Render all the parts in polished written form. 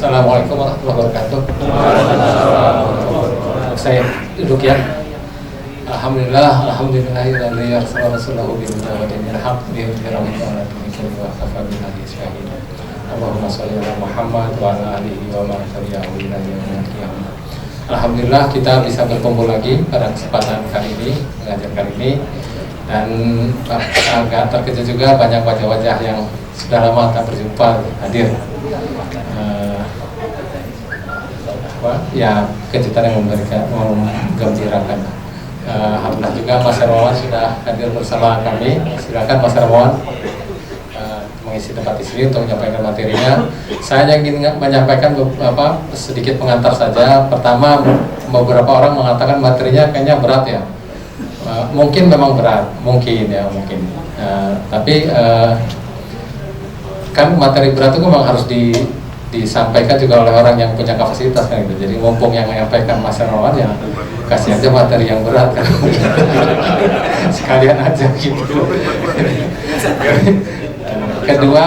Assalamualaikum warahmatullahi wabarakatuh. Saya duduk ya. Alhamdulillahilladzi arsala rasulahu bil huda wa dinil haqq liyudhhirahu 'ala dini kullihi wa kafa billahi shahida. Allahumma shalli ala Muhammad wa ala alihi wa man tabi'ahu ila yaumil qiyamah. Alhamdulillah kita bisa berkumpul lagi pada kesempatan kali ini, mengajar kali ini, dan agak terkejut juga banyak wajah-wajah yang sudah lama tak berjumpa hadir. Ya kejutan yang menggembirakan. Alhamdulillah juga Mas Hermawan sudah hadir bersama kami. Silakan Mas Hermawan mengisi tempat di sini untuk menyampaikan materinya. Saya ingin menyampaikan sedikit pengantar saja. Pertama, beberapa orang mengatakan materinya kayaknya berat ya. Mungkin memang berat, mungkin. Tapi kan materi berat itu memang harus disampaikan juga oleh orang yang punya kapasitas kan gitu. Jadi mumpung yang menyampaikan Mas Hermawan ya kasih aja materi yang berat kan. Sekalian aja gitu. Kedua,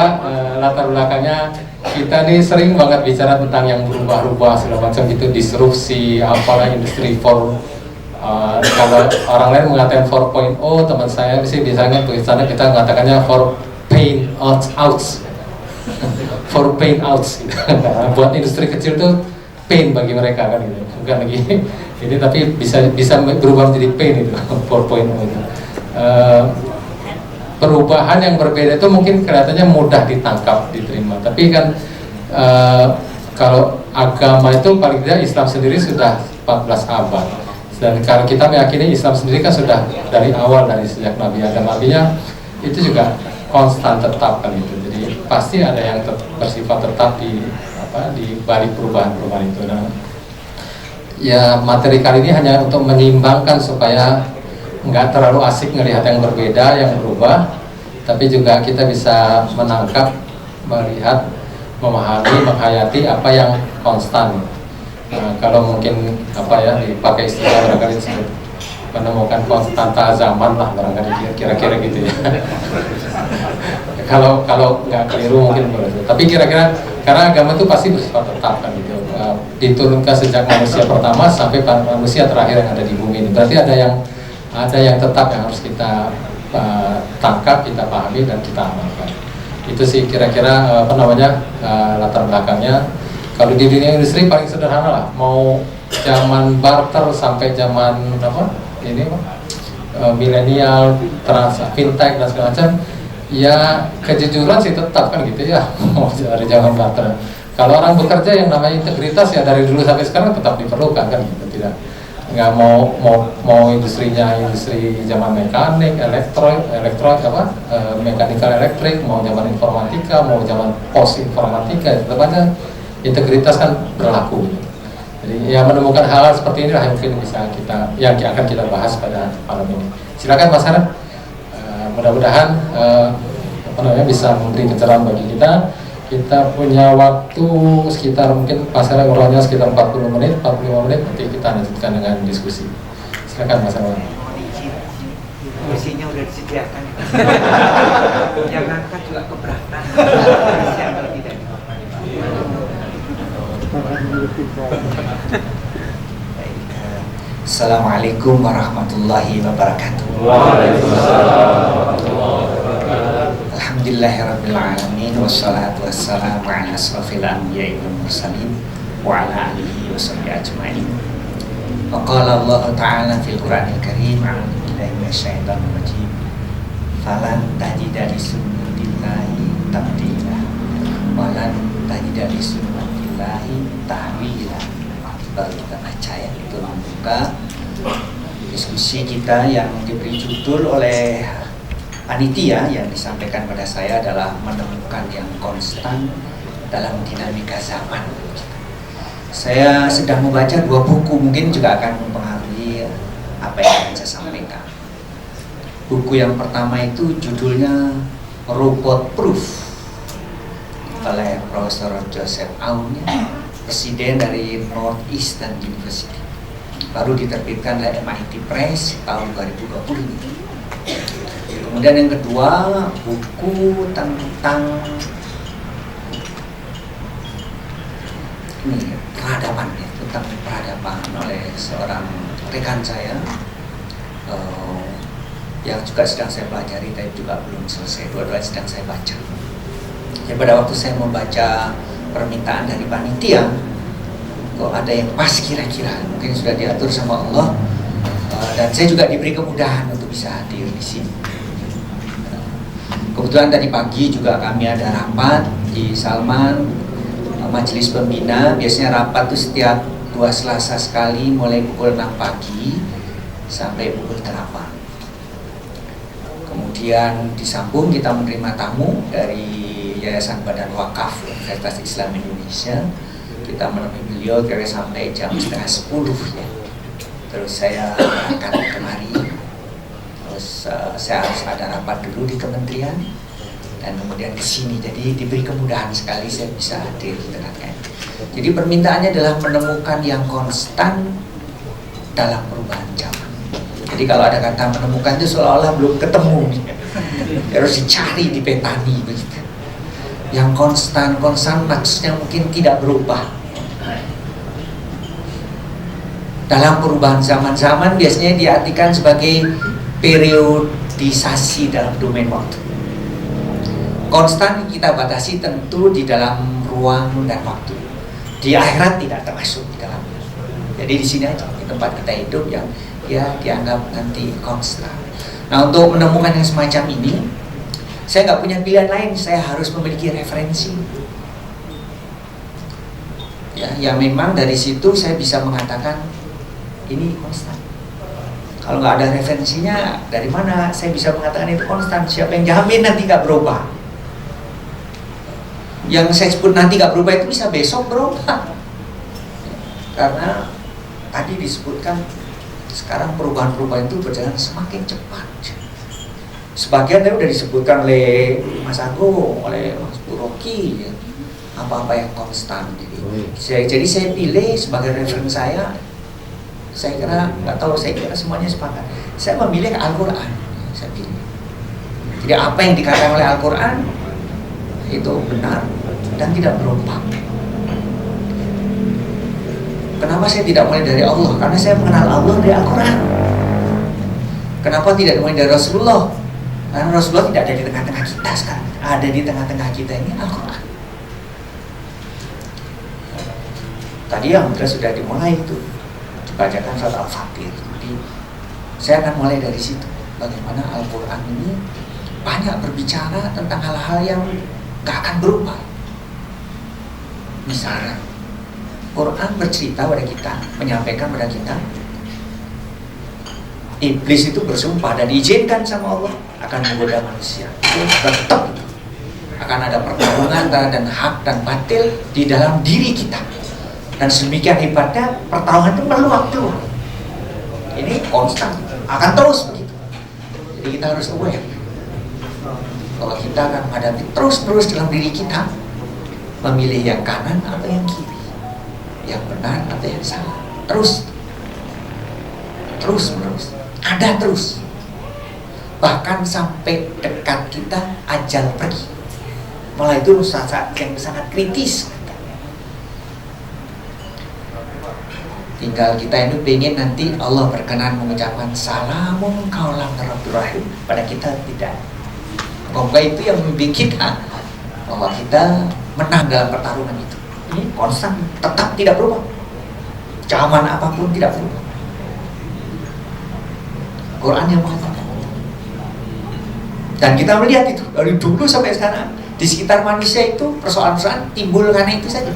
latar belakangnya kita nih sering banget bicara tentang yang berubah-ubah segala macam gitu, disrupsi apalah industri 4. Kalau orang lain mengatakan 4.0, teman saya sih biasanya tulisannya kita mengatakannya for pain outs. For pain outs gitu. Buat industri kecil tuh pain bagi mereka kan gitu, bukan lagi ini, tapi bisa berubah menjadi pain itu 4.0 itu. Perubahan yang berbeda itu mungkin kelihatannya mudah ditangkap, diterima, tapi kan kalau agama itu paling tidak Islam sendiri sudah 14 abad, dan kalau kita meyakini Islam sendiri kan sudah dari awal, dari sejak Nabi Adam, artinya itu juga konstan tetap kan itu. Jadi pasti ada yang bersifat tetap di balik perubahan-perubahan itu. Nah, ya materi kali ini hanya untuk menyimbangkan supaya nggak terlalu asik melihat yang berbeda, yang berubah, tapi juga kita bisa menangkap, melihat, memahami, menghayati apa yang konstan. Nah, kalau mungkin dipakai istilah barangkali disebut menemukan konstanta zaman lah barangkali, kira-kira gitu ya. Kalau nggak keliru mungkin boleh. Tapi kira-kira karena agama itu pasti bersifat tetap kan gitu. Diturunkan sejak manusia pertama sampai manusia terakhir yang ada di bumi ini. Berarti ada yang tetap yang harus kita tangkap, kita pahami dan kita amalkan. Itu sih kira-kira latar belakangnya. Kalau di dunia industri paling sederhana lah. Mau zaman barter sampai zaman milenial, fintech dan segala macam, ya kejujuran sih tetap kan gitu ya. Dari zaman barter. Kalau orang bekerja yang namanya integritas ya dari dulu sampai sekarang tetap diperlukan kan gitu. Tidak nggak mau industrinya industri zaman mekanik, mekanikal elektrik, mau zaman informatika, mau zaman pos informatika, tetap aja integritas kan berlaku. Jadi ya menemukan hal seperti inilah yang mungkin yang akan kita bahas pada malam ini. Silakan Mas Hara. Mudah-mudahan bisa memberi pencerahan bagi kita. Kita punya waktu sekitar mungkin pasarnya ngobrolnya sekitar 45 menit, nanti kita lanjutkan dengan diskusi. Silakan Mas Hara. Kursinya udah disediakan. Jangan kan juga keberatan. Assalamualaikum warahmatullahi wabarakatuh. Waalaikumsalam. Alhamdulillahirabbil alamin wassalatu wassalamu ala asrofil anbiya'i wal mursalin wa ala alihi washabihi ajmain. Wa qala Allah ta'ala fil Qur'anil Karim, a'udzu billahi minasyaitonir rajim. Falan tajida li sunnatillahi tabdila wa lan tajida li sunnatillahi tahwila. Baru kita baca ya, itu membuka diskusi kita yang diberi judul oleh panitia. Yang disampaikan pada saya adalah menemukan yang konstan dalam dinamika zaman. Saya sedang membaca 2 buku, mungkin juga akan mempengaruhi apa yang akan saya sampaikan. Buku yang pertama itu judulnya Robot Proof oleh Profesor Joseph Aoun, presiden dari Northeastern University. Baru diterbitkan oleh MIT Press tahun 2020 ini. Kemudian yang kedua, buku tentang peradaban ya, tentang peradaban oleh seorang rekan saya yang juga sedang saya pelajari tapi juga belum selesai, dua-duanya sedang saya baca. Ya, pada waktu saya membaca permintaan dari panitia, kok ada yang pas kira-kira, mungkin sudah diatur sama Allah, dan saya juga diberi kemudahan untuk bisa hadir di sini. Kebetulan tadi pagi juga kami ada rapat di Salman, majelis pembina. Biasanya rapat itu setiap 2 Selasa sekali, mulai pukul 6 pagi sampai pukul 8. Kemudian disambung kita menerima tamu dari Yayasan Badan Wakaf Universitas Islam Indonesia. Kita menemui beliau kira sampai jam 9:30 ya. Terus saya berangkat kemari. Terus saya harus ada rapat dulu di kementerian dan kemudian ke sini. Jadi diberi kemudahan sekali saya bisa hadir di tengah-tengah. Jadi permintaannya adalah menemukan yang konstan dalam perubahan zaman. Jadi kalau ada kata menemukan itu seolah-olah belum ketemu, harus dicari, dipetani begitu. Yang konstan maksudnya mungkin tidak berubah. Dalam perubahan zaman biasanya diartikan sebagai periodisasi dalam domain waktu. Konstan kita batasi tentu di dalam ruang dan waktu. Di akhirat tidak termasuk di dalamnya. Jadi di sini aja, di tempat kita hidup yang ya dianggap nanti konstan. Nah, untuk menemukan yang semacam ini, saya nggak punya pilihan lain, saya harus memiliki referensi. Ya memang dari situ saya bisa mengatakan ini konstan. Kalau nggak ada referensinya, dari mana saya bisa mengatakan itu konstan? Siapa yang jamin nanti nggak berubah? Yang saya sebut nanti nggak berubah itu bisa besok berubah. Karena tadi disebutkan sekarang perubahan-perubahan itu berjalan semakin cepat. Sebagian tadi sudah disebutkan oleh Mas Agung, oleh Mas Buroki, ya. Apa-apa yang konstan. Jadi saya pilih sebagai referensi saya. Saya kira nggak tahu, saya kira semuanya sepakat. Saya memilih Al-Quran. Saya pilih. Jadi apa yang dikatakan oleh Al-Quran itu benar dan tidak berubah. Kenapa saya tidak mulai dari Allah? Karena saya mengenal Allah dari Al-Quran. Kenapa tidak mulai dari Rasulullah? Karena Rasulullah tidak ada di tengah-tengah kita sekarang. Ada di tengah-tengah kita ini Al-Quran. Tadi yang sudah dimulai itu dibacakan surat Al-Fatir. Jadi saya akan mulai dari situ. Bagaimana Al-Quran ini banyak berbicara tentang hal-hal yang gak akan berubah. Misalnya Quran bercerita pada kita, menyampaikan pada kita, iblis itu bersumpah dan diizinkan sama Allah akan menggoda manusia. Itu tetap akan ada pertarungan dan hak dan batil di dalam diri kita. Dan sedemikian hebatnya pertarungan itu perlu waktu. Ini konstan, akan terus begitu. Jadi kita harus aware bahwa kita akan menghadapi terus-menerus dalam diri kita, memilih yang kanan atau yang kiri, yang benar atau yang salah, terus menerus, ada terus, bahkan sampai dekat kita ajal pergi. Malah itu saat yang sangat kritis. Tinggal kita ini pengen nanti Allah berkenan mengucapkan salamun kaulan Rabbir Rahim pada kita, tidak. Semoga itu yang membimbing kita bahwa kita menang dalam pertarungan itu. Ini konstan, tetap tidak berubah. Zaman apapun tidak berubah. Quran yang mengatakan. Dan kita melihat itu dari dulu sampai sekarang di sekitar manusia itu persoalan-persoalan timbul karena itu saja.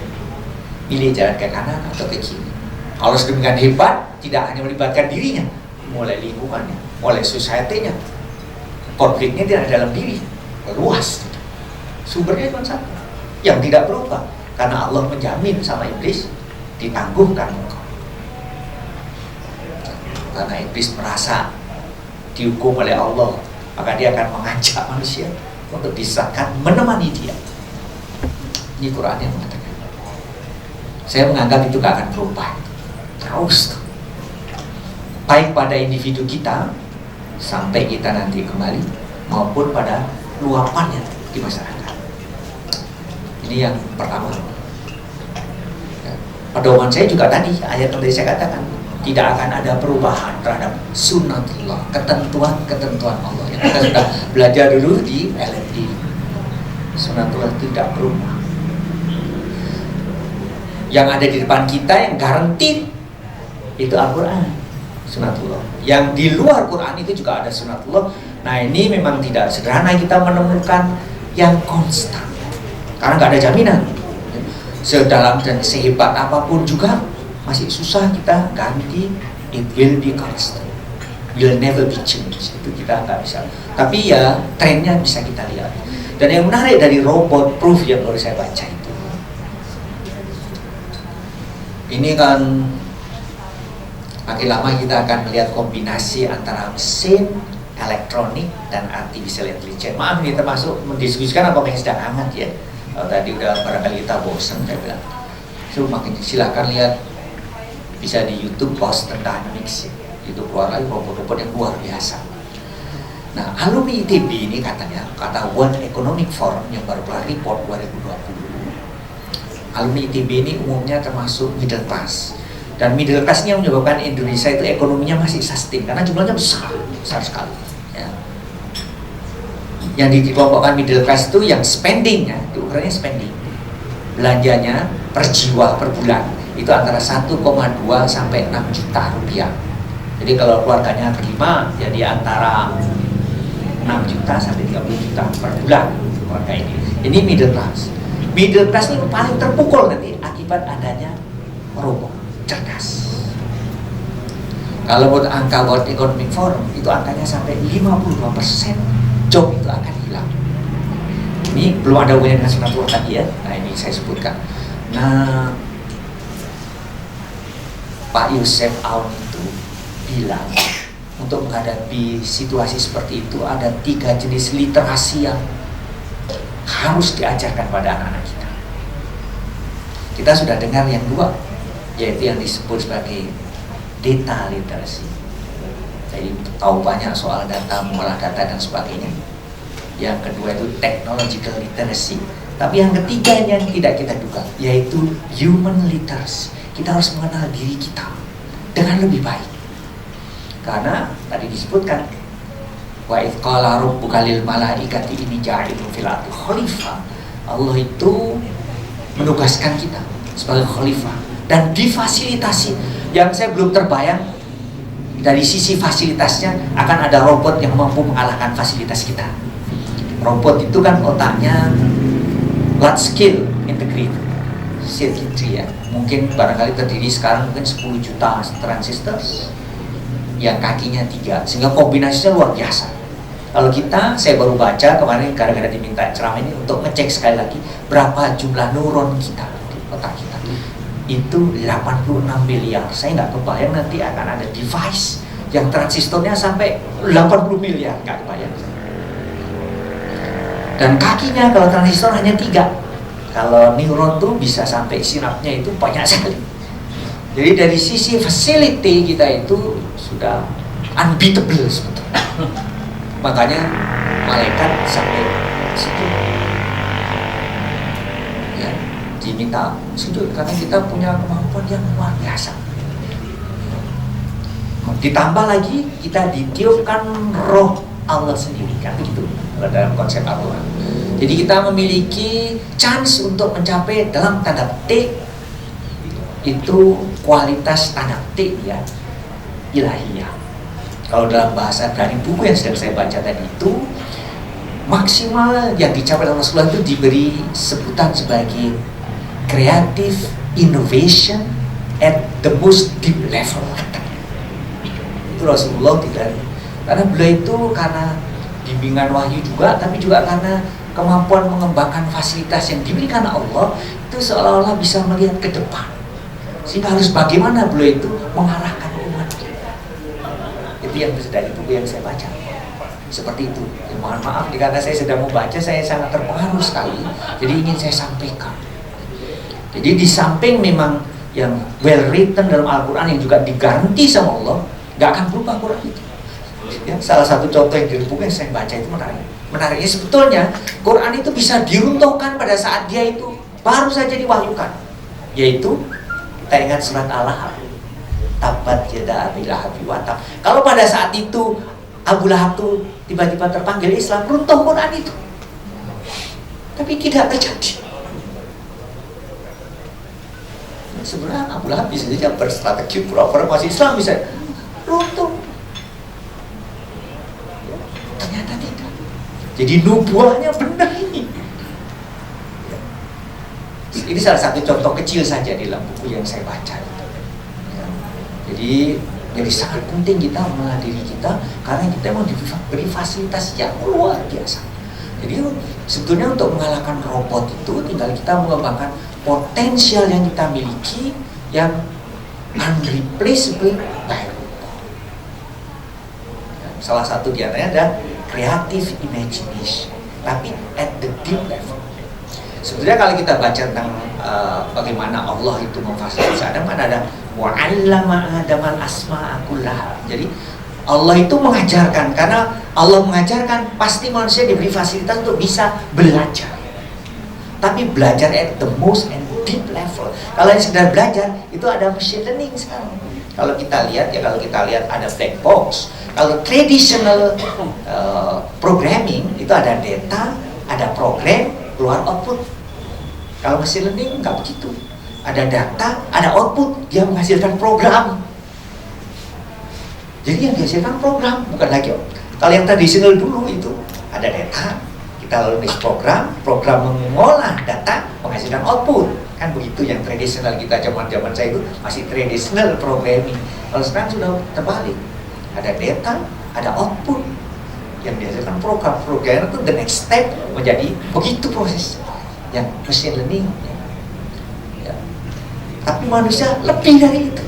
Pilih jalan ke kanan atau ke kiri. Kalau sedemikian hebat, tidak hanya melibatkan dirinya, mulai lingkungannya, mulai society-nya. Konfliknya tidak dalam diri, luas. Sumbernya cuma satu, yang tidak berubah. Karena Allah menjamin sama iblis, ditangguhkan engkau. Karena iblis merasa dihukum oleh Allah, maka dia akan mengajak manusia untuk disahkan menemani dia. Ini Quran yang mengatakan. Saya menganggap itu gak akan berubah. Terus baik pada individu kita sampai kita nanti kembali, maupun pada luapannya di masyarakat. Ini yang pertama. pedoman saya juga tadi, ayat yang tadi saya katakan, tidak akan ada perubahan terhadap sunnatullah, ketentuan Allah. Yang kita sudah belajar dulu di LMD. Sunnatullah tidak berubah. Yang ada di depan kita yang garanti itu Al-Quran, sunnatullah. Yang di luar Quran itu juga ada sunnatullah. Nah ini memang tidak sederhana kita menemukan yang konstan, karena nggak ada jaminan. Sedalam dan sehebat apapun juga masih susah kita ganti. It will be constant, will never be changed. Itu kita nggak bisa. Tapi ya trennya bisa kita lihat. Dan yang menarik dari robot proof yang baru saya baca itu, ini kan makin lama kita akan melihat kombinasi antara mesin, elektronik, dan artificial intelligence. Maaf ini termasuk mendiskusikan apa yang sedang hangat ya. Kalau tadi udah barangkali kita bosan, saya bilang so, makin silakan lihat, bisa di YouTube Boston Dynamics ya. Itu keluar lagi robot-robot yang luar biasa. Nah, alumni ITB ini katanya, kata World Economic Forum yang baru keluar report 2020, alumni ITB ini umumnya termasuk middle class. Dan middle class ini yang menyebabkan Indonesia itu ekonominya masih sustain karena jumlahnya besar sekali. Ya. Yang dikelompokkan middle class itu yang spending ya, diukurnya spending. Belanjanya per jiwa per bulan itu antara 1,2 sampai 6 juta rupiah. Jadi kalau keluarganya berlima, jadi antara 6 juta sampai 30 juta per bulan keluarga ini. Ini middle class. Middle class ini paling terpukul nanti akibat adanya robot cerdas. Kalau buat angka World Economic Forum itu angkanya sampai 52% job itu akan hilang. Ini belum ada hubungannya dengan sunnatullah tadi ya. Nah ini saya sebutkan. Nah Pak Yusef Aoun itu bilang untuk menghadapi situasi seperti itu ada 3 jenis literasi yang harus diajarkan pada anak-anak kita. Kita sudah dengar yang 2, yaitu yang disebut sebagai data literacy. Jadi tahu banyak soal data, mengolah data dan sebagainya. Yang kedua itu technological literacy. Tapi yang ketiga yang tidak kita duga, yaitu human literacy. Kita harus mengenal diri kita dengan lebih baik. Karena tadi disebutkan wa idz qala rabbuka lil malaikati inni ja'ilun fil ardi khalifah. Allah itu menugaskan kita sebagai khalifah dan difasilitasi. Yang saya belum terbayang dari sisi fasilitasnya akan ada robot yang mampu mengalahkan fasilitas kita. Robot itu kan otaknya large scale integrated circuitry ya. Mungkin barangkali terdiri sekarang mungkin 10 juta transistor yang kakinya 3, sehingga kombinasinya luar biasa. Kalau kita, saya baru baca kemarin gara-gara diminta ceramah ini untuk ngecek sekali lagi berapa jumlah neuron kita di otak kita. Itu 86 miliar. Saya nggak kebayang nanti akan ada device yang transistornya sampai 80 miliar, nggak kebayang. Dan kakinya kalau transistor hanya 3. Kalau neuron tuh bisa sampai sinapsnya itu banyak sekali. Jadi dari sisi facility kita itu sudah unbeatable sebetulnya. Makanya malaikat sampai situ ya, diminta sujud karena kita punya kemampuan yang luar biasa. Ditambah lagi kita ditiupkan roh Allah sendiri kan begitu dalam konsep Al-Quran. Jadi kita memiliki chance untuk mencapai dalam tanda petik itu kualitas tanda petik ya ilahiyah. Kalau dalam bahasa dari buku yang sedang saya baca tadi itu maksimal yang dicapai oleh Rasulullah itu diberi sebutan sebagai creative innovation at the most deep level. Itu Rasulullah tidak, karena beliau itu karena bimbingan wahyu juga, tapi juga karena kemampuan mengembangkan fasilitas yang diberikan Allah itu seolah-olah bisa melihat ke depan. Sehingga harus bagaimana beliau itu mengarahkan umat. Itu yang dari buku yang saya baca. Seperti itu. Ya, mohon maaf karena saya sedang membaca, saya sangat terpengaruh sekali. Jadi ingin saya sampaikan. Jadi di samping memang yang well written dalam Al-Quran yang juga digaranti sama Allah, nggak akan berubah Quran itu. Ya, salah satu contoh yang dari buku yang saya baca itu menarik. Menariknya sebetulnya Quran itu bisa diruntuhkan pada saat dia itu baru saja diwahyukan, yaitu Kita ingat surat Al-Lahab, tabat yada Abi Lahab wa tab. Kalau pada saat itu Abu Lahab tuh tiba-tiba terpanggil Islam, runtuh Quran itu. Tapi tidak terjadi. Sebenarnya Abu Lahab bisa saja berstrategi pura-pura masih Islam, bisa runtuh. Ternyata tidak. Jadi nubuahnya benar ini. Ini salah satu contoh kecil saja di dalam buku yang saya baca. Jadi sangat penting kita mengenal diri kita, karena kita mau diberi fasilitas yang luar biasa. Jadi sebetulnya untuk mengalahkan robot itu tinggal kita mengembangkan potensial yang kita miliki yang unreplaceable by robot. Salah satu di antaranya ada creative imagination, tapi at the deep level. Sebetulnya kalau kita baca tentang bagaimana Allah itu memfasilitasi Adam, kan ada wa'allama Adamal asma'a kullaha. Jadi Allah itu mengajarkan, karena Allah mengajarkan pasti manusia diberi fasilitas untuk bisa belajar. Tapi belajar at the most and deep level. Kalau yang sekedar belajar itu ada machine learning sekarang. Kalau kita lihat ada black box. Kalau traditional programming itu ada data, ada program, keluar output. Kalau machine learning nggak begitu. Ada data, ada output, dia menghasilkan program. Jadi yang dihasilkan program, bukan lagi. Kalau yang tradisional dulu itu ada data, kita lalu program mengolah data, menghasilkan output. Kan begitu yang tradisional kita zaman saya itu masih traditional programming. Kalau sekarang sudah terbalik. Ada data, ada output yang dihasilkan program itu the next step menjadi begitu proses yang machine learning. Ya. Tapi manusia lebih dari itu.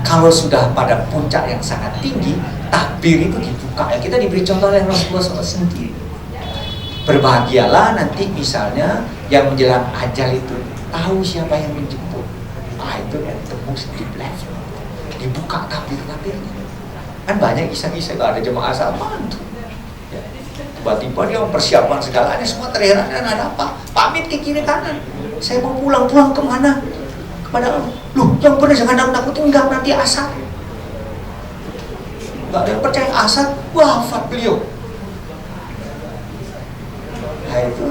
Kalau sudah pada puncak yang sangat tinggi, takbir itu dibuka. Ya, kita diberi contoh oleh Rasulullah SAW sendiri. Berbahagialah nanti misalnya yang menjelang ajal itu tahu siapa yang menjemput. Itu yang tembus di level. Dibuka takbir-takbirnya. Kan banyak kisah-kisah, ada jemaah Salman tuh. Ya. Tiba-tiba dia mempersiapkan segalanya, semua terheran-heran, ada apa? Pamit ke kiri kanan. Saya mau pulang kemana? Kepada Allah. Loh, yang benar jangan nakut-nakutin, enggak, nanti asar. Enggak ada yang percaya asar, wafat beliau. Nah itu,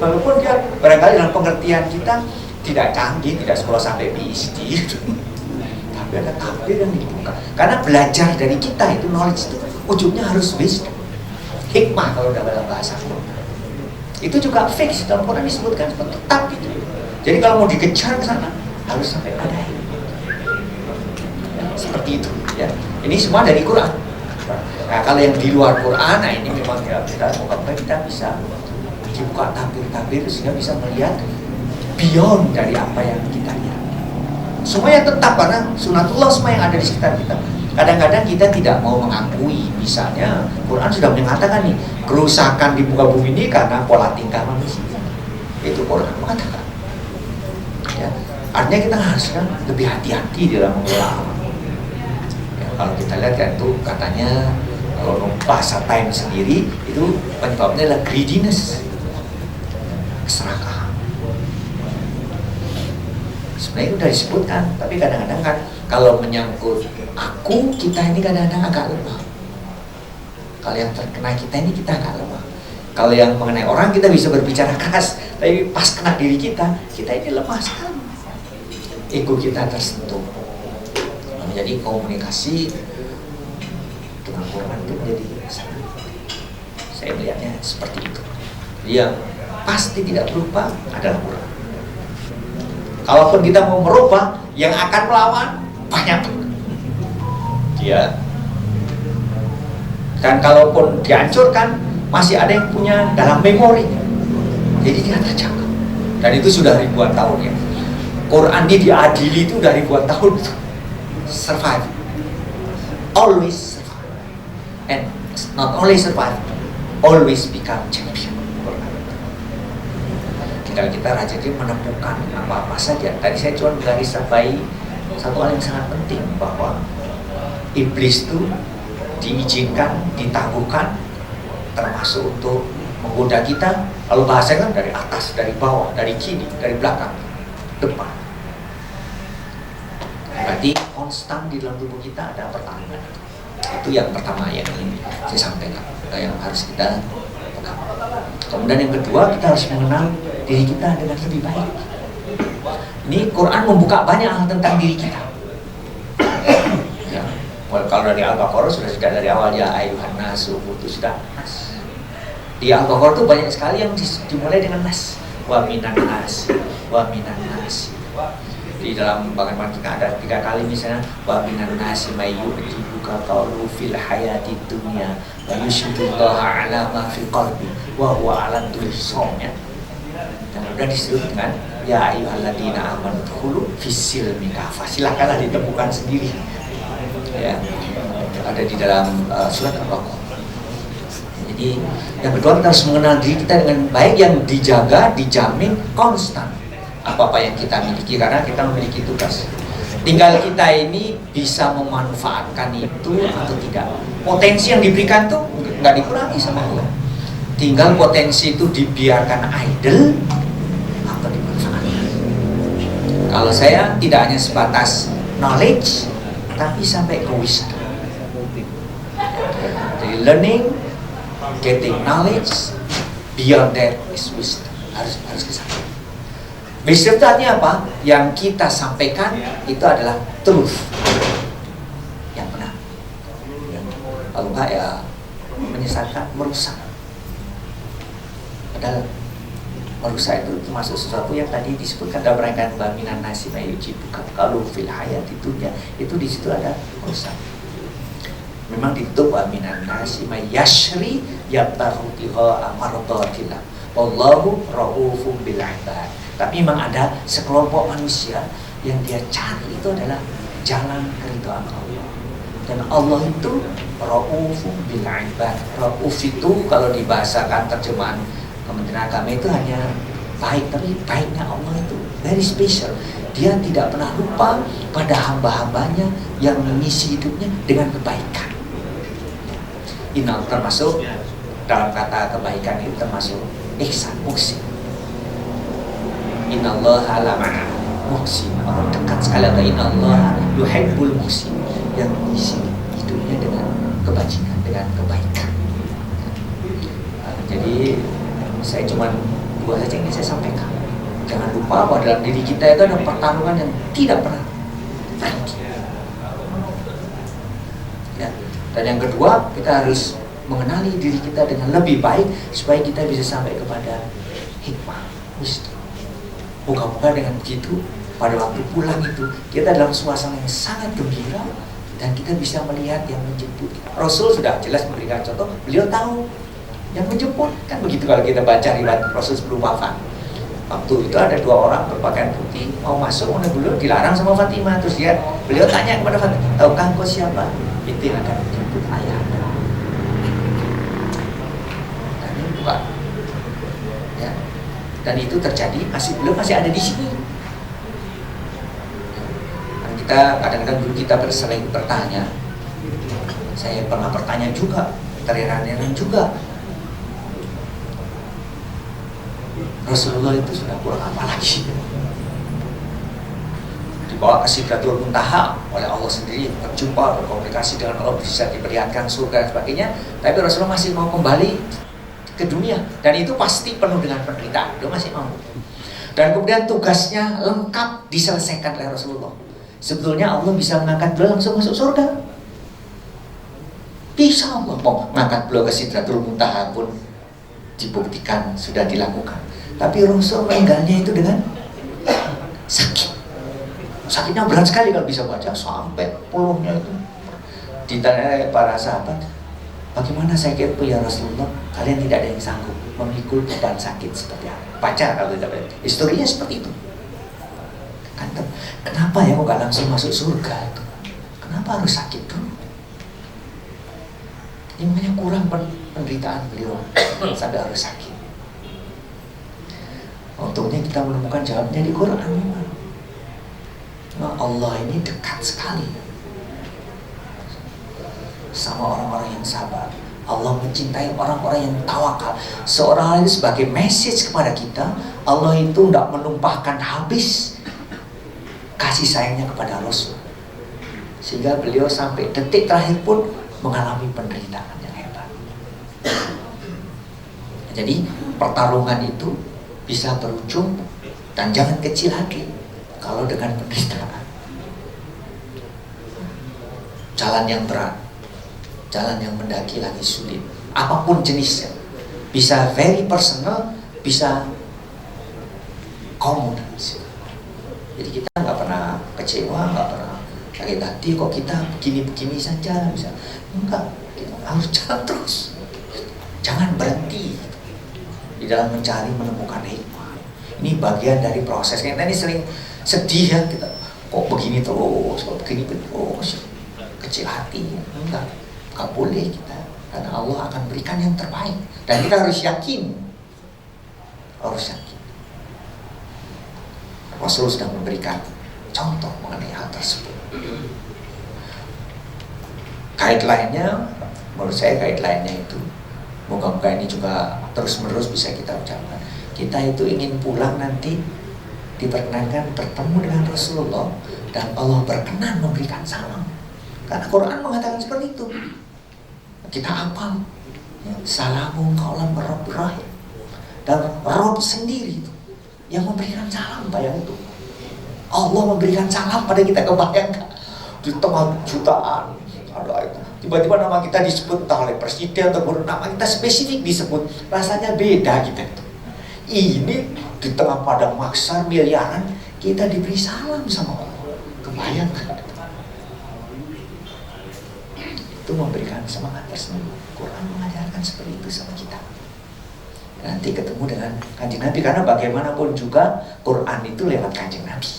walaupun dia barangkali dalam pengertian kita tidak canggih, tidak sekolah sampai PhD gitu. Tapi ada takbir yang dibuka. Karena belajar dari kita itu, knowledge itu ujungnya harus wisdom. Hikmah kalau dalam bahasa Quran. Itu juga fix, dalam Quran disebutkan tetap gitu. Jadi kalau mau dikejar ke sana harus sampai pada hikmah. Ya, seperti itu ya. Ini semua dari Quran. Nah, kalau yang di luar Quran, nah ini memang kita bisa dibuka tabir-tabir sehingga bisa melihat beyond dari apa yang kita lihat. Semuanya tetap karena sunatullah semua yang ada di sekitar kita. Kadang-kadang kita tidak mau mengakui, misalnya Quran sudah mengatakan nih, kerusakan di muka bumi ini karena pola tingkah manusia. Itu Quran mengatakan. Ya, artinya kita harus kan lebih hati-hati dalam mengelola alam. Ya, kalau kita lihat kan itu katanya kalau bahasa time sendiri itu penyebabnya adalah greediness, keserakahan. Sebenarnya itu sudah disebutkan, tapi kadang-kadang kan kalau menyangkut aku, kita ini kadang-kadang agak lemah. Kalau yang terkena kita ini kita agak lemah. Kalau yang mengenai orang kita bisa berbicara keras, tapi pas kena diri kita ini lemah sekali. Ego kita tersentuh. Menjadi komunikasi dengan Quran itu menjadi sangat. Saya melihatnya seperti itu. Yang pasti tidak berubah adalah Quran. Kalaupun kita mau merubah, yang akan melawan banyak. Ya. Dan kalaupun dihancurkan, masih ada yang punya dalam memori. Jadi dia terjangkau. Dan itu sudah ribuan tahun ya. Quran ini diadili itu dari ribuan tahun. Survive. Always survive. And not only survive, always become champion. Tinggal kita rajin menemukan apa-apa saja. Tadi saya cuma menggarisbawahi satu hal yang sangat penting, bahwa iblis itu diizinkan, ditangguhkan, termasuk untuk menggoda kita. Lalu bahasanya kan dari atas, dari bawah, dari kiri, dari belakang, depan. Berarti konstan di dalam tubuh kita ada pertarungan. Itu yang pertama yang ingin saya sampaikan, yang harus kita pegang. Kemudian yang kedua, kita harus mengenal diri kita dengan lebih baik. Ini Quran membuka banyak hal tentang diri kita. Ya, kalau dari Al-Baqarah sudah dari awal, ya ayuhan nasu, itu sudah nas. Di Al-Baqarah itu banyak sekali yang dimulai dengan nas. Wa minan nas, wa minan nas. Di dalam bagaimana kita ada 3 kali misalnya, wa minan nasi may yu'jibuka qawlu fil hayati dunya wa yushhidullaha ala ma fi qalbi wa huwa ala kulli syai'in. Dan sudah disebut dengan ya ayyuhalladzina amanu dkhulu fis-silmi kafah. Silakanlah ditemukan sendiri. Ya, ada di dalam surat Al-Baqarah. Jadi yang kedua, kita harus mengenal diri kita dengan baik, yang dijaga, dijamin konstan apa-apa yang kita miliki, karena kita memiliki tugas. Tinggal kita ini bisa memanfaatkan itu atau tidak. Potensi yang diberikan tuh nggak dikurangi sama Allah. Tinggal potensi itu dibiarkan idle atau dimanfaatkan. Kalau saya tidak hanya sebatas knowledge, tapi sampai ke wisdom. Jadi learning, getting knowledge, beyond that is wisdom. Harus ke sana. Wisdom itu artinya apa? Yang kita sampaikan itu adalah truth, yang benar. Kalau enggak ya menyesatkan, merusak. Padahal merusak itu termasuk sesuatu yang tadi disebutkan dalam rangkaian baminan nasi mayuji, bukan kalau fil hayat itu di situ ada merusak. Memang ditutup baminan nasi mayashri yatarutiha amardatillah. Wallahu raufum bil ibad. Tapi memang ada sekelompok manusia yang dia cari itu adalah jalan keridhaan Allah. Dan Allah itu raufum bil ibad. Rauf itu kalau dibahasakan terjemahan Kementerian Agama itu hanya baik, tapi baiknya Allah itu very special. Dia tidak pernah lupa pada hamba-hambanya yang mengisi hidupnya dengan kebaikan. Ini termasuk dalam kata kebaikan itu termasuk ihsan, muhsin. Innallaha lama'a muhsin. Orang dekat sekali atau innallaha yuhibbul muhsin, yang mengisi hidupnya dengan kebajikan, dengan kebaikan. Jadi saya cuma 2 saja yang saya sampaikan. Jangan lupa bahwa dalam diri kita itu ada pertarungan yang tidak pernah berhenti. Ya. Dan yang kedua, kita harus mengenali diri kita dengan lebih baik supaya kita bisa sampai kepada hikmah, wisdom. Moga-moga dengan begitu pada waktu pulang itu kita dalam suasana yang sangat gembira dan kita bisa melihat yang menjemput. Rasul sudah jelas memberikan contoh, beliau tahu yang menjemput. Kan begitu kalau kita baca riwayat Rasul sebelum wafat. Waktu itu ada 2 orang berpakaian putih mau masuk, beliau dilarang sama Fatimah. Terus beliau tanya kepada Fatimah, tahukah engkau siapa? Itu yang akan menjemput ayah. Ya. Dan itu terjadi, beliau masih ada di sini. Dan kita kadang-kadang dulu kita sering bertanya, saya pernah bertanya juga, terheran-heran juga, Rasulullah itu sudah kurang apa lagi? Dibawa ke Sidratul Muntaha oleh Allah sendiri, berjumpa, berkomunikasi dengan Allah, bisa diperlihatkan surga dan sebagainya, tapi Rasulullah masih mau kembali ke dunia, dan itu pasti penuh dengan penderitaan. Dia masih mau. Dan kemudian tugasnya lengkap diselesaikan oleh Rasulullah. Sebetulnya Allah bisa mengangkat beliau langsung masuk surga. Bisa Allah mau mengangkat beliau ke Sidratul Muntaha pun dibuktikan sudah dilakukan. Tapi Rasul meninggalnya itu dengan sakit. Sakitnya berat sekali kalau bisa baca, sampai puluhnya itu. Ditanya para sahabat, bagaimana sakit itu ya Rasulullah? Kalian tidak ada yang sanggup memikul beban sakit seperti apa? Baca kalau tidak ada. Historinya seperti itu. Kenapa ya kok gak langsung masuk surga itu? Kenapa harus sakit dulu? Ini makanya kurang penderitaan beliau sampai harus sakit. Untungnya kita menemukan jawabnya di Quran. Allah ini dekat sekali sama orang-orang yang sabar. Allah mencintai orang-orang yang tawakal. Seorang itu sebagai message kepada kita, Allah itu tidak menumpahkan habis kasih sayangnya kepada Rasul. sehingga beliau sampai detik terakhir pun mengalami penderitaan yang hebat. Jadi pertarungan itu bisa berujung, dan jangan kecil hati kalau dengan penderitaan. Jalan yang berat, jalan yang mendaki lagi sulit, apapun jenisnya, bisa very personal, bisa komunal. Jadi kita nggak pernah kecewa, nggak pernah sakit hati, kok kita begini-begini saja, bisa enggak, kita harus jalan terus, jangan berhenti di dalam mencari menemukan hikmah. Ini bagian dari proses. Kita ini sering sedih ya, kita kok begini terus, kok begini terus, kecil hati. Enggak boleh kita, karena Allah akan berikan yang terbaik, dan kita harus yakin, Rasul sudah memberikan contoh mengenai hal tersebut. Guideline-nya, menurut saya guideline-nya itu, moga-moga ini juga terus-menerus bisa kita ucapkan. Kita itu ingin pulang nanti diperkenankan bertemu dengan Rasulullah, dan Allah berkenan memberikan salam. Karena Quran mengatakan seperti itu. Kita hafal ya, salamun qaulan min rabbir rahim. Dan Rabb sendiri itu yang memberikan salam, bayang itu. Allah memberikan salam pada kita, kebayangkan di tengah jutaan ada itu. Tiba-tiba nama kita disebut entah oleh presiden atau nama kita spesifik disebut, rasanya beda kita itu. Ini di tengah padang mahsyar miliaran kita diberi salam sama Allah. Kebayangkan. Itu memberikan semangat tersendiri. Quran mengajarkan seperti itu sama kita. Nanti ketemu dengan Kanjeng Nabi, karena bagaimanapun juga Quran itu lewat Kanjeng Nabi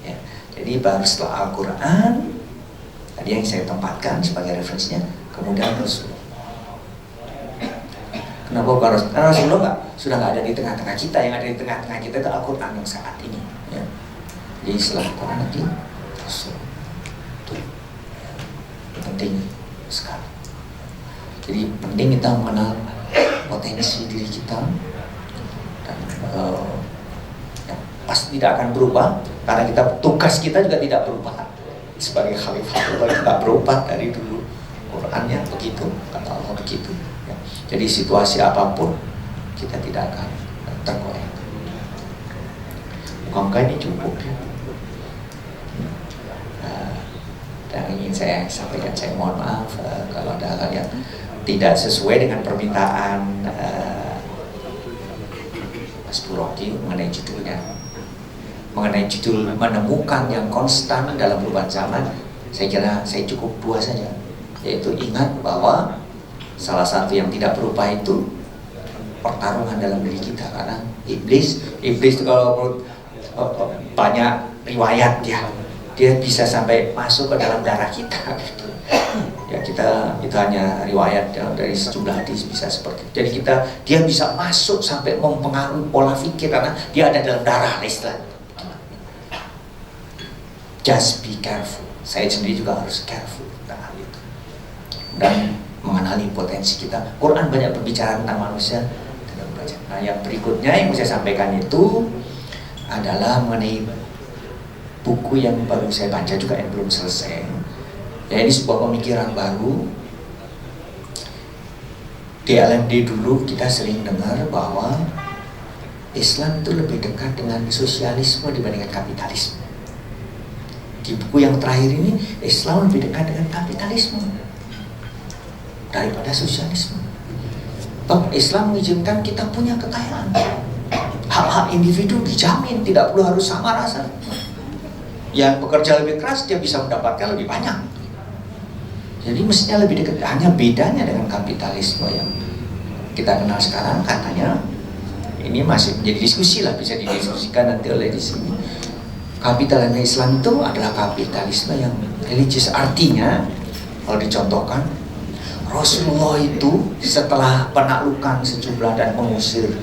ya. Jadi baru setelah Al-Quran tadi yang saya tempatkan sebagai referensinya, kemudian Rasulullah. Kenapa bukan Rasulullah? Karena Rasulullah sudah nggak ada di tengah-tengah kita. Yang ada di tengah-tengah kita itu Al-Quran yang saat ini ya. Jadi setelah Quran nanti Rasulullah. Itu penting sekali. Jadi penting kita mengenal potensi diri kita, dan ya, pasti tidak akan berubah, karena tugas kita juga tidak berubah sebagai khalifah. Kita tidak berubah dari dulu. Qurannya begitu, kata Allah begitu ya. Jadi situasi apapun kita tidak akan tergoyah. Moga ini cukup ya. Dan ingin saya sampaikan, saya mohon maaf kalau ada hal yang tidak sesuai dengan permintaan Mas Buroki mengenai judulnya, mengenai judul menemukan yang konstan dalam perubahan zaman. Saya kira saya cukup 2 saja, yaitu ingat bahwa salah satu yang tidak berubah itu pertarungan dalam diri kita, karena iblis itu kalau banyak riwayat dia bisa sampai masuk ke dalam darah kita gitu. Ya kita itu hanya riwayat ya, dari sejumlah hadis bisa seperti itu. Jadi dia bisa masuk sampai mempengaruhi pola pikir, karena dia ada dalam darah istilah. Just be careful. Saya sendiri juga harus careful tentang hal itu dan mengenali potensi kita. Quran banyak berbicara tentang manusia dalam belajar. Nah yang berikutnya yang saya sampaikan itu adalah mengenai buku yang baru saya baca juga yang belum selesai. Ya ini sebuah pemikiran baru. Di LMD dulu kita sering dengar bahwa Islam itu lebih dekat dengan sosialisme dibandingkan kapitalisme. Di buku yang terakhir ini, Islam lebih dekat dengan kapitalisme daripada sosialisme. Toh Islam mengizinkan kita punya kekayaan, hak-hak individu dijamin, tidak perlu harus sama rasa. Yang bekerja lebih keras dia bisa mendapatkan lebih banyak. Jadi mestinya lebih dekat. Hanya bedanya dengan kapitalisme yang kita kenal sekarang, katanya ini masih menjadi diskusi lah, bisa didiskusikan nanti oleh di sini. Kapitalisme Islam itu adalah kapitalisme yang religius. Artinya kalau dicontohkan, Rasulullah itu setelah penaklukan sejumlah dan mengusir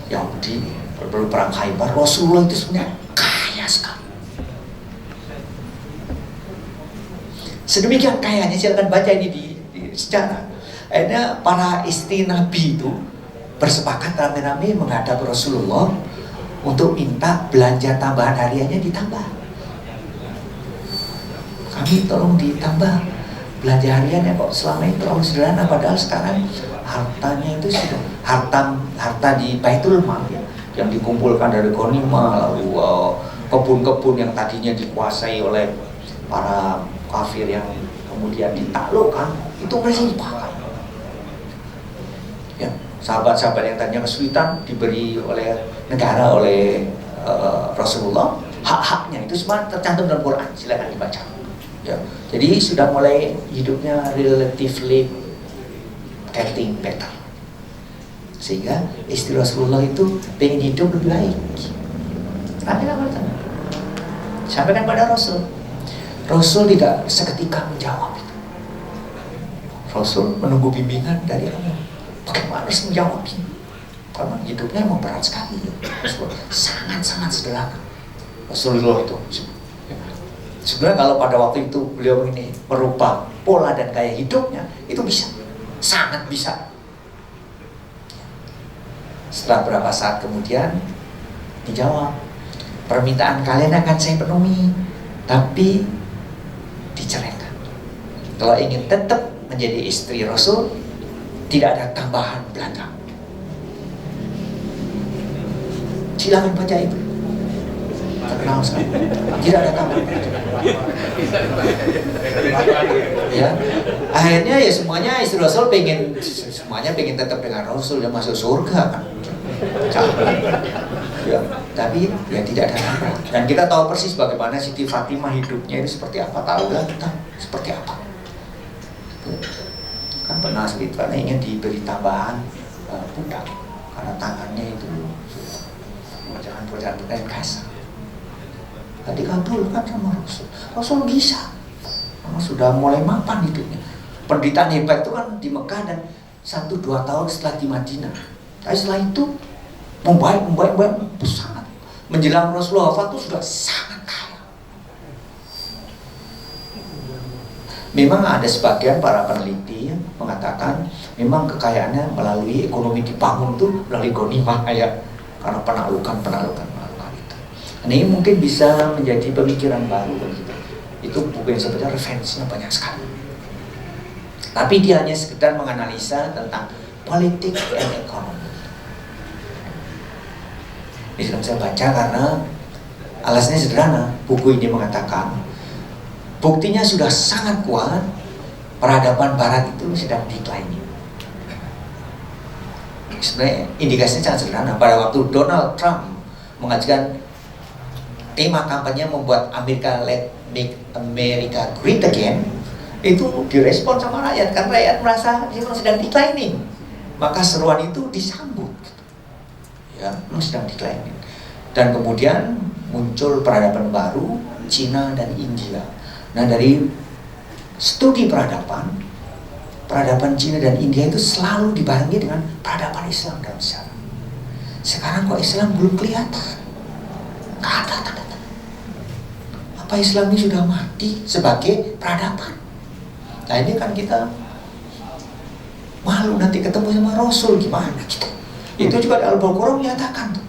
Yahudi perang Khaybar, Rasulullah itu sebenarnya kaya sekali. Sedemikian kayanya, silakan baca ini di sejarah. Akhirnya para istri Nabi itu bersepakat rame-rame menghadap Rasulullah untuk minta belanja tambahan hariannya ditambah. Mami tolong ditambah belanja hariannya, kok selama ini terlalu sederhana, padahal sekarang hartanya itu sudah harta di Baitul Mal ya, yang dikumpulkan dari ghanimah, lalu kebun-kebun yang tadinya dikuasai oleh para kafir yang kemudian ditaklukkan, itu masih dipakai. Ya, sahabat-sahabat yang tadinya kesulitan diberi oleh negara, oleh Rasulullah, hak-haknya itu semua tercantum dalam Quran, silakan dibaca. Ya, jadi sudah mulai hidupnya relatively getting better, sehingga istri Rasulullah itu pengen hidup lebih baik. Sampaikan pada Rasul. Rasul tidak seketika menjawab itu. Rasul menunggu bimbingan dari Allah. Bagaimana harus menjawab ini? Karena hidupnya memang berat sekali. Rasul sangat-sangat sederhana. Rasulullah itu sebenarnya kalau pada waktu itu beliau ini merubah pola dan gaya hidupnya, itu bisa, sangat bisa. Setelah berapa saat kemudian dijawab, permintaan kalian akan saya penuhi, tapi diceraikan. Kalau ingin tetap menjadi istri Rasul, tidak ada tambahan belanja. Silakan baca itu. Terkenal sekali. Tidak ada tambahan belanja. Ya, akhirnya ya semuanya istri Rasul semuanya pengen tetap dengan Rasul, dan masuk surga kan. Ya, tapi ya tidak ada tambahan. Dan kita tahu persis bagaimana Siti Fatimah hidupnya itu seperti apa, tahu lah kita seperti apa. Kan pernah Siti Fatimah ingin diberi tambahan pundak karena tangannya itu pekerjaan yang kasar. Tadi dikabulkan sama Rasul. Rasul bisa, karena sudah mulai mapan hidupnya. Penderitaan hebat itu kan di Mekah dan 1-2 tahun setelah di Madinah. Tapi setelah itu membaik sangat. Menjelang Rasulullah wafat itu sudah sangat kaya. Memang ada sebagian para peneliti yang mengatakan memang kekayaannya melalui ekonomi dibangun itu melalui ghanimah ya, karena penaklukan itu. Ini mungkin bisa menjadi pemikiran baru bagi kita. Itu buku yang sebenarnya referensinya banyak sekali. Tapi dia hanya sekedar menganalisa tentang politik dan ekonomi. Ini sedang saya baca karena alasannya sederhana. Buku ini mengatakan buktinya sudah sangat kuat peradaban Barat itu sedang declining. Sebenarnya indikasinya sangat sederhana. Pada waktu Donald Trump mengajukan tema kampanye membuat Amerika Let Make America Great Again, itu direspon sama rakyat, karena rakyat merasa memang sedang declining. Maka seruan itu disambut, ya, memang sedang declining. Dan kemudian muncul peradaban baru, Cina dan India. Nah, dari studi peradaban Cina dan India itu selalu dibarengi dengan peradaban Islam dalam sejarah. Sekarang kok Islam belum kelihatan, nggak ada tanda-tanda. Apa Islam ini sudah mati sebagai peradaban? Nah, ini kan kita malu nanti ketemu sama Rasul, gimana kita? Itu juga Al-Baqarah menyatakan tuh,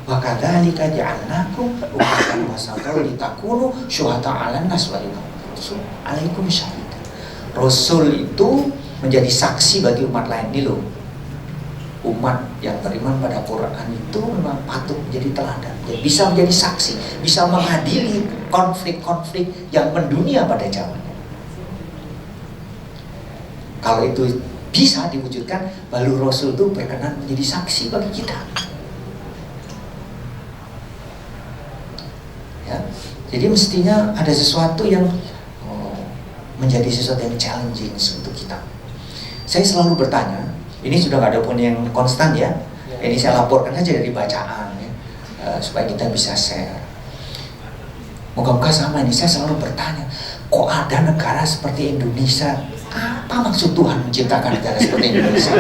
wa kadzalika ja'alnakum ummatan wasatan litakunu syuhada 'alan nas wa alaikum syahid. Rasul itu menjadi saksi bagi umat lain nih loh. Umat yang beriman pada Quran itu memang patut menjadi teladan, bisa menjadi saksi, bisa mengadili konflik-konflik yang mendunia pada zamannya. Kalau itu bisa diwujudkan, lalu Rasul itu berkenan menjadi saksi bagi kita. Ya, jadi mestinya ada sesuatu yang menjadi sesuatu yang challenging untuk kita. Saya selalu bertanya, ini sudah nggak ada pun yang konstan ya. Ini saya laporkan aja dari bacaan ya, supaya kita bisa share. Moga-moga sama ini. Saya selalu bertanya, kok ada negara seperti Indonesia? Apa maksud Tuhan menciptakan negara seperti Indonesia?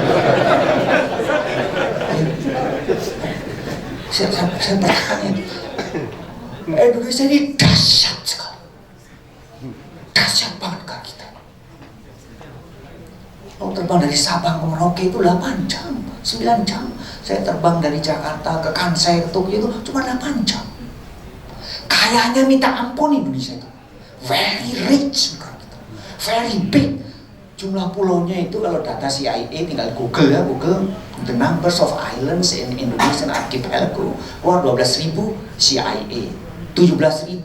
Saya bertanya, Indonesia ini dahsyat sekali, dahsyat banget negara kita. Terbang dari Sabang ke Merauke itu 8 jam, 9 jam. Saya terbang dari Jakarta ke Kansai ke Tokyo itu cuma 8 jam. Kayanya minta ampun Indonesia itu. very rich, very big. Jumlah pulaunya itu kalau data CIA tinggal Google ya, Google the numbers of islands in Indonesian archipelago, wah 12.000 CIA, 17.000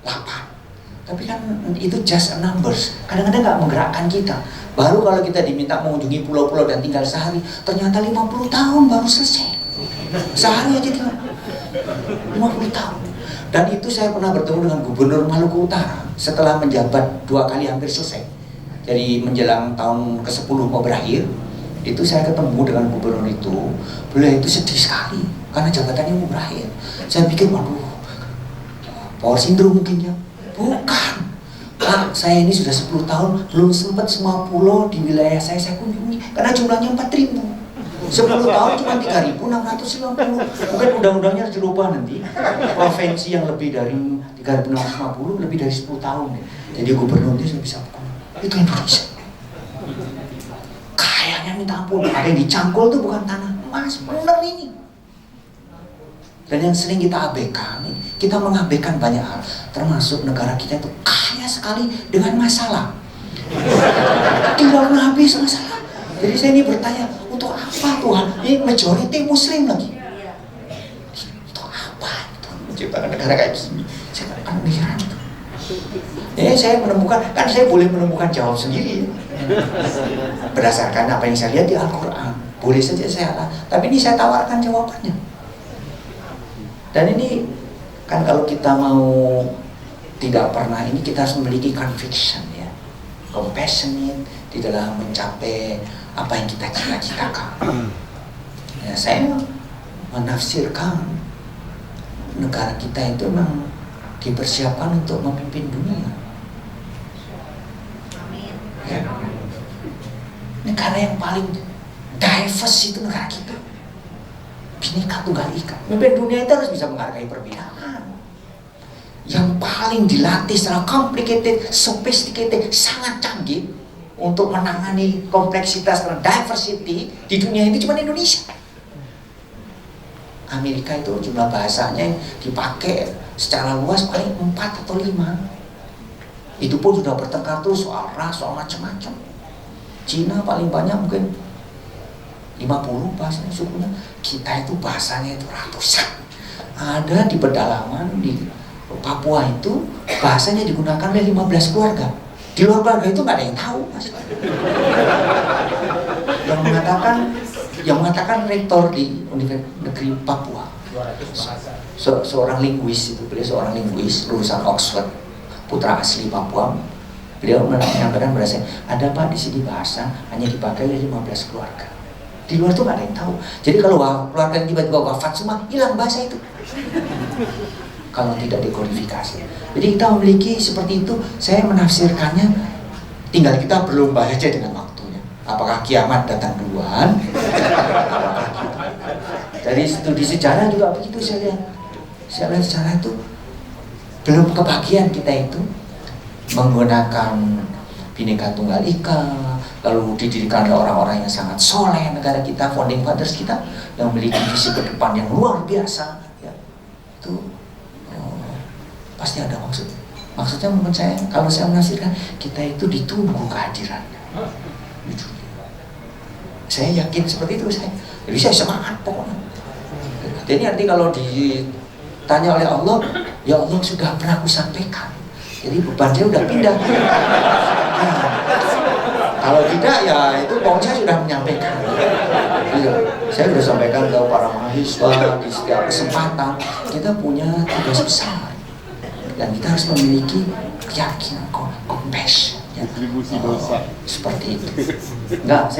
8. Tapi kan itu just a numbers, kadang-kadang nggak menggerakkan kita. Baru kalau kita diminta mengunjungi pulau-pulau dan tinggal sehari, ternyata 50 tahun baru selesai. Sehari aja tinggal 50 tahun. Dan itu saya pernah bertemu dengan Gubernur Maluku Utara setelah menjabat 2 kali hampir selesai. Jadi menjelang tahun ke-10 mau berakhir, itu saya ketemu dengan gubernur itu. Beliau itu sedih sekali karena jabatannya mau berakhir. Saya pikir, waduh, power syndrome mungkin ya. Bukan. Pak, saya ini sudah 10 tahun belum sempat semua pulau di wilayah saya kunjungi karena jumlahnya 4.000. 10 tahun cuma 3.650. Mungkin undang-undangnya harus dirubah nanti. Provinsi yang lebih dari 3.650 lebih dari 10 tahun ya. Jadi gubernurnya sudah bisa bukan. Itu Indonesia. Kayaknya minta ampun. Ada yang dicangkul tuh bukan tanah emas, bener ini. Dan yang sering kita abaikan, kita mengabaikan banyak hal. Termasuk negara kita itu kaya sekali dengan masalah. Tidak pernah habis masalah. Jadi saya ini bertanya, untuk apa Tuhan? Ini majority Muslim lagi. Untuk apa itu menciptakan negara kayak gini? Saya akan heran itu. Saya menemukan, kan saya boleh menemukan jawab sendiri berdasarkan apa yang saya lihat di Al-Quran. Boleh saja saya salah, tapi ini saya tawarkan jawabannya. Dan ini kan kalau kita mau tidak pernah ini, kita harus memiliki conviction ya, compassionate di dalam mencapai apa yang kita cita-citakan. Ya, saya menafsirkan negara kita itu memang dipersiapkan untuk memimpin dunia. Ya. Negara yang paling diverse itu negara kita. Bineka Tunggal Ika. Memimpin dunia itu harus bisa menghargai perbedaan. Yang paling dilatih secara complicated, sophisticated, sangat canggih untuk menangani kompleksitas dan diversity di dunia ini cuma Indonesia. Amerika itu jumlah bahasanya yang dipakai secara luas paling 4 atau 5. Itu pun sudah bertengkar terus soal ras, soal macam-macam. Cina paling banyak mungkin 50 bahasanya sukunya. Kita itu bahasanya itu ratusan. Ada di pedalaman di Papua itu bahasanya digunakan oleh 15 keluarga. Di luar keluarga itu nggak ada yang tahu, Mas. yang mengatakan rektor di Universitas Negeri Papua, seorang linguis itu, beliau seorang linguis lulusan Oxford, putra asli Papua. Beliau menyampaikan pada saya, ada Pak di sini bahasa hanya dipakai oleh 15 keluarga. Di luar itu nggak ada yang tahu. Jadi kalau keluarga yang tiba-tiba wafat semua, hilang bahasa itu. Kalau tidak dikodifikasi. Jadi kita memiliki seperti itu. Saya menafsirkannya, tinggal kita belum baca dengan waktunya. Apakah kiamat datang duluan? Apakah gitu? Dari studi sejarah juga begitu saya lihat. Saya lihat sejarah itu belum kebagian kita itu menggunakan Bineka Tunggal Ika, lalu didirikan oleh orang-orang yang sangat soleh negara kita, founding fathers kita yang memiliki visi ke depan yang luar biasa ya. Itu pasti ada maksud. Maksudnya menurut saya, kalau saya menafsirkan, kita itu ditunggu kehadirannya. Saya yakin seperti itu saya. Jadi saya semangat pokoknya. Jadi nanti kalau ditanya oleh Allah, ya Allah sudah pernah aku sampaikan. Jadi beban saya udah pindah. Nah, kalau tidak ya itu pokoknya saya sudah menyampaikan. Iya, saya sudah sampaikan ke para mahasiswa di setiap kesempatan. Kita punya tugas besar. Dan kita harus memiliki keyakinan, compassion ya. Seperti itu. Enggak,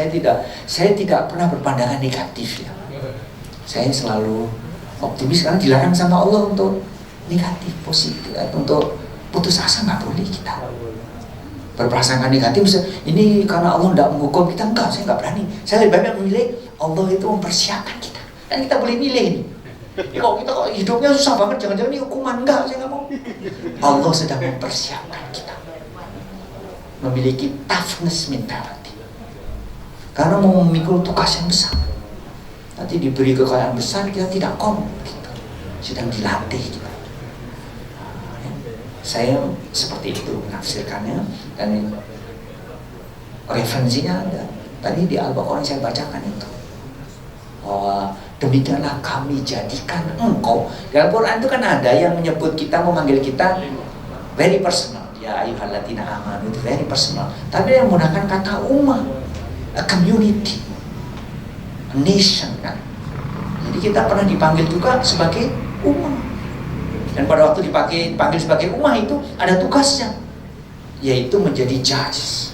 saya tidak pernah berpandangan negatif ya. Saya selalu optimis karena dilarang sama Allah untuk negatif, positif, untuk putus asa nggak boleh kita. Berprasangka negatif, ini karena Allah tidak menghukum kita, enggak, saya nggak berani. Saya lebih banyak memilih Allah itu mempersiapkan kita. Kan kita boleh milih ini. Kok kita kok hidupnya susah banget, jangan-jangan ini hukuman, enggak, saya nggak mau. Allah sedang mempersiapkan kita memiliki toughness mentality karena mau memikul tugas yang besar. Nanti diberi kekayaan besar, kita tidak kom gitu. Sedang dilatih kita. Saya seperti itu menafsirkannya, dan referensinya ada. Tadi di Al-Baqarah yang saya bacakan itu, bahwa demikianlah kami jadikan engkau. Dalam Quran itu kan ada yang menyebut kita, memanggil kita very personal. Ya ayyuhalladzina amanu, itu very personal. Tapi yang menggunakan kata ummah, a community, a nation kan. Jadi kita pernah dipanggil juga sebagai ummah. Dan pada waktu dipanggil sebagai ummah itu ada tugasnya, yaitu menjadi judges,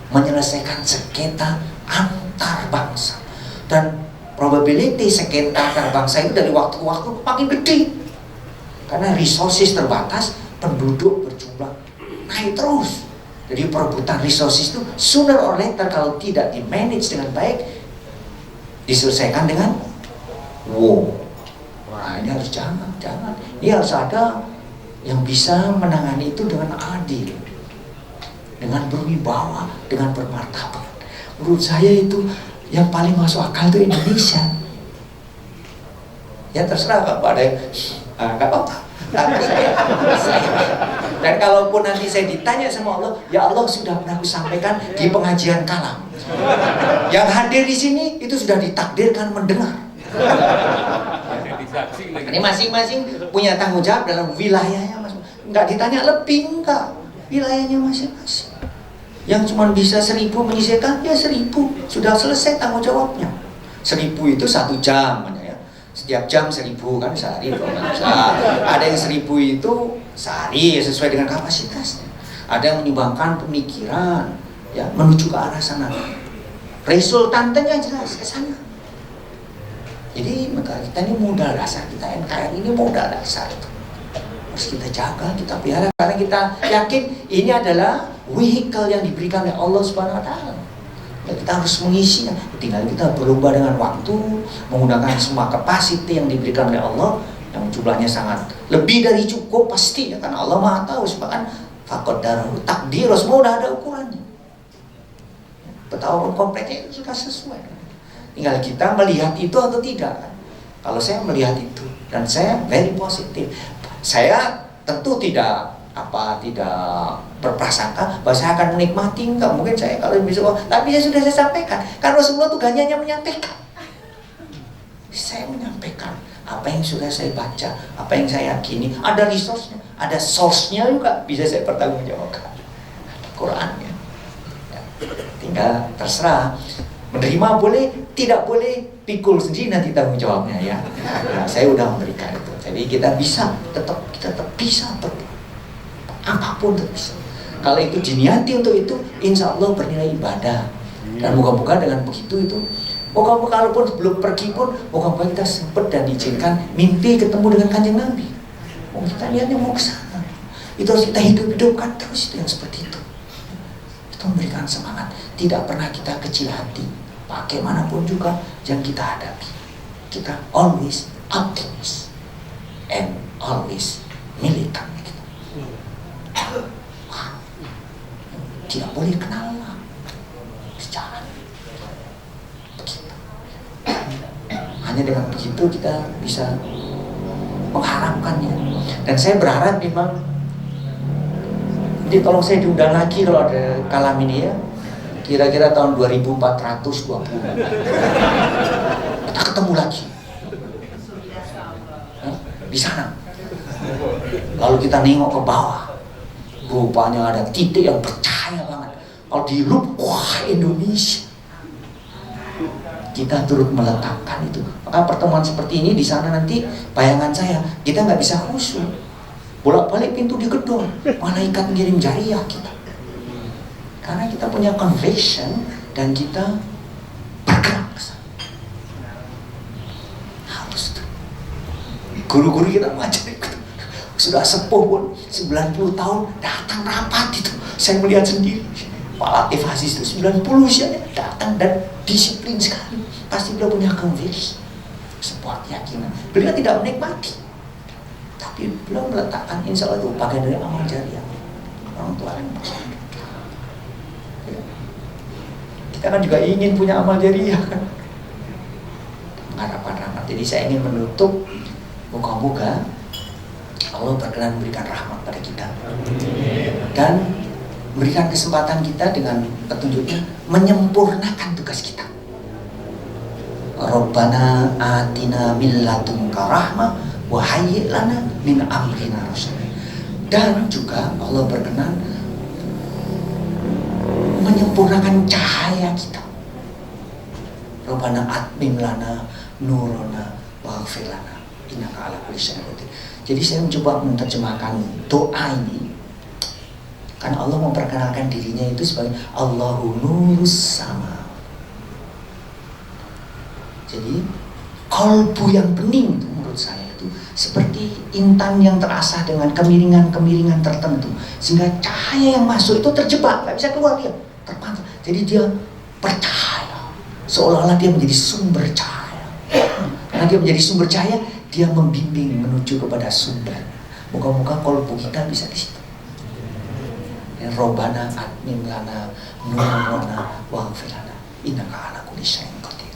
menyelesaikan sengketa antar bangsa. Dan probability sengketa antar bangsa itu dari waktu ke waktu makin gede, karena resources terbatas, penduduk berjumlah naik terus. Jadi perebutan resources itu sooner or later kalau tidak di manage dengan baik, diselesaikan dengan war. Nah ini harus jangan. Ini harus ada yang bisa menangani itu dengan adil, dengan berwibawa, dengan bermartabat. Menurut saya itu yang paling masuk akal itu Indonesia. Ya terserah kalau ada yang nggak apa-apa. Tapi saya. Dan kalaupun nanti saya ditanya sama Allah, ya Allah sudah pernah aku sampaikan di pengajian kalam. Yang hadir di sini itu sudah ditakdirkan mendengar. Ini masing-masing punya tanggung jawab dalam wilayahnya, mas. Enggak ditanya lebih, enggak. Wilayahnya masing-masing. Yang cuma bisa 1000 menyisihkan, ya 1000. Sudah selesai tanggung jawabnya. 1000 itu 1 jam, ya. Setiap jam 1000 kan sehari. Ada yang 1000 itu sehari sesuai dengan kapasitasnya. Ada yang menyumbangkan pemikiran, ya menuju ke arah sana. Resultannya jelas ke sana. Jadi kita ini modal dasar, kita NKRI ini modal dasar itu harus kita jaga, kita pelihara, karena kita yakin ini adalah vehicle yang diberikan oleh Allah Subhanahu Wa Taala. Ya, kita harus mengisinya. Tinggal kita berlomba dengan waktu, menggunakan semua kapasiti yang diberikan oleh Allah, yang jumlahnya sangat lebih dari cukup pasti, ya kan Allah Maha tahu. Bahkan faqadarahu takdir, semua udah ada ukurannya. Betapa kompleknya itu sudah sesuai. Tinggal kita melihat itu atau tidak. Kalau saya melihat itu, dan saya very positif. Saya tentu tidak berprasangka bahwa saya akan menikmati, enggak. Mungkin saya kalau bisa, tapi sudah saya sampaikan. Karena Rasulullah itu hanya menyampaikan. Saya menyampaikan apa yang sudah saya baca, apa yang saya yakini. Ada resource-nya, ada source-nya juga bisa saya pertanggungjawabkan. Ada Qurannya. Ya, tinggal terserah. Menerima boleh, tidak boleh, pikul sendiri nanti tanggung jawabnya ya. Nah, saya udah memberikan itu. Jadi kita tetap bisa apapun tetap bisa. Kalau itu diniati untuk itu, insya Allah bernilai ibadah. Dan moga-moga dengan begitu itu, moga-moga kalaupun belum pergi pun, moga-moga kita sempat dan diizinkan mimpi ketemu dengan Kanjeng Nabi. Kita niatnya mau ke sana. Itu harus kita hidupkan terus, itu yang seperti itu. Itu memberikan semangat. Tidak pernah kita kecil hati, bagaimanapun juga yang kita hadapi. Kita always optimis and always militant. Tidak boleh kenal sejarah. Begitu. Hanya dengan begitu kita bisa mengharapkannya. Dan saya berharap memang, jadi tolong saya diundang lagi kalau ada kalam ini ya. Kira-kira tahun 2420 kita ketemu lagi di sana. Lalu kita nengok ke bawah, rupanya ada titik yang percaya banget. Kalau di loop, wah Indonesia. Kita turut meletakkan itu. Maka pertemuan seperti ini di sana nanti, bayangan saya, kita nggak bisa khusyuk. Bolak-balik pintu digedor, malaikat ngirim jariah kita. Karena kita punya conviction dan kita bergerak ke sana. Harus tuh. Guru-guru kita ngajar itu sudah sepuh pun 90 tahun datang rapat itu. Saya melihat sendiri. Pak Latif Aziz itu 90 usianya datang dan disiplin sekali. Pasti beliau punya conviction, sebuah keyakinan. Beliau tidak menikmati, tapi beliau meletakkan, insya Allah itu bagian dari amal jariah orang tua yang bersama. Kita kan juga ingin punya amal jariah kan, harapan rahmat. Jadi saya ingin menutup, moga-moga Allah berkenan memberikan rahmat pada kita dan memberikan kesempatan kita dengan petunjuknya menyempurnakan tugas kita. Rabbana atina min ladunka rahmah wa hayyi' lana min amrina rasyada. Dan juga Allah berkenan menyempurnakan cahaya kita. Rabbana atmim lana nurana waghfir lana innaka ala kulli syai'in qadir. Jadi saya mencoba menerjemahkan doa ini karena Allah memperkenalkan dirinya itu sebagai Allahu nurus sama. Jadi kalbu yang bening itu menurut saya itu seperti intan yang terasah dengan kemiringan-kemiringan tertentu, sehingga cahaya yang masuk itu terjebak, nggak bisa keluar, dia terpantul. Jadi dia percaya, seolah-olah dia menjadi sumber cahaya. Karena dia menjadi sumber cahaya, dia membimbing menuju kepada sumber. Moga-moga kalbu kita bisa di situ. Robbana atmim lana nurana waghfir lana innaka ala kulli syai'in qadir.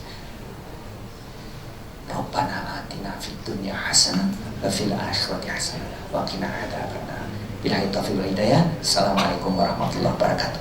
Rabbana atina fid dunya hasanah wa fil akhirati hasanah wa qina adzabannar. Billahi taufiq wal hidayah. Assalamualaikum warahmatullahi wabarakatuh.